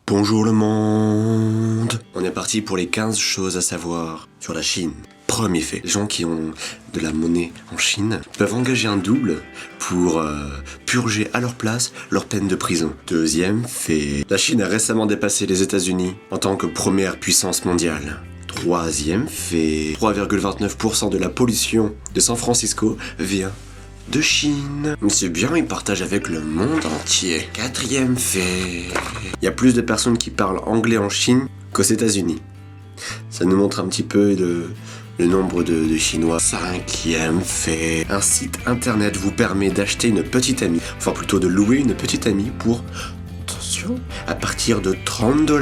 Bonjour le monde. On est parti pour les 15 choses à savoir sur la Chine. Premier fait, les gens qui ont de la monnaie en Chine peuvent engager un double pour purger à leur place leur peine de prison. Deuxième fait, la Chine a récemment dépassé les États-Unis en tant que première puissance mondiale. Troisième fait, 3,29% de la pollution de San Francisco vient de Chine. C'est bien, ils partagent avec le monde entier. Quatrième fait, il y a plus de personnes qui parlent anglais en Chine qu'aux États-Unis. Ça nous montre un petit peu le nombre de Chinois. Cinquième fait, un site internet vous permet d'acheter une petite amie, enfin plutôt de louer une petite amie pour, attention, à partir de $30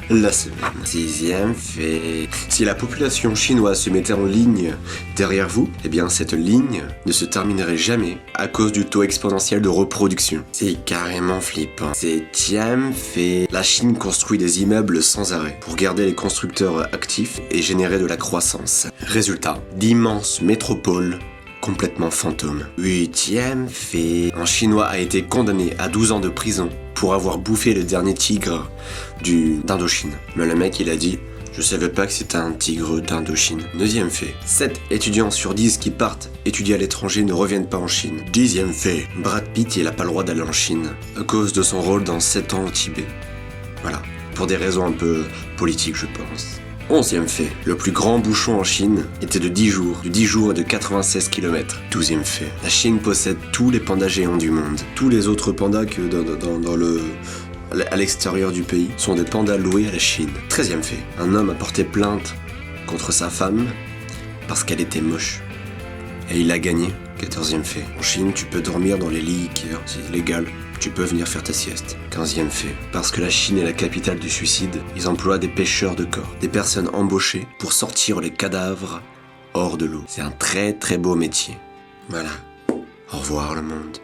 la semaine. Sixième fait, si la population chinoise se mettait en ligne derrière vous, eh bien cette ligne ne se terminerait jamais à cause du taux exponentiel de reproduction. C'est carrément flippant. Septième fait, la Chine construit des immeubles sans arrêt pour garder les constructeurs actifs et générer de la croissance. Résultat, d'immenses métropoles complètement fantômes. Huitième fait, un Chinois a été condamné à 12 ans de prison pour avoir bouffé le dernier tigre d'Indochine. Mais le mec il a dit, je savais pas que c'était un tigre d'Indochine. Neuvième fait, 7 étudiants sur 10 qui partent étudier à l'étranger ne reviennent pas en Chine. Dixième fait, Brad Pitt il a pas le droit d'aller en Chine à cause de son rôle dans 7 ans au Tibet. Voilà, pour des raisons un peu politiques je pense. Onzième fait, le plus grand bouchon en Chine était de 10 jours et de 96 km. Douzième fait, la Chine possède tous les pandas géants du monde. Tous les autres pandas que à l'extérieur du pays sont des pandas loués à la Chine. 13e fait, un homme a porté plainte contre sa femme parce qu'elle était moche. Et il a gagné. 14e fait, en Chine tu peux dormir dans les lits Ikea, c'est légal. Tu peux venir faire ta sieste. 15e fait, parce que la Chine est la capitale du suicide, ils emploient des pêcheurs de corps, des personnes embauchées pour sortir les cadavres hors de l'eau. C'est un très très beau métier. Voilà. Au revoir le monde.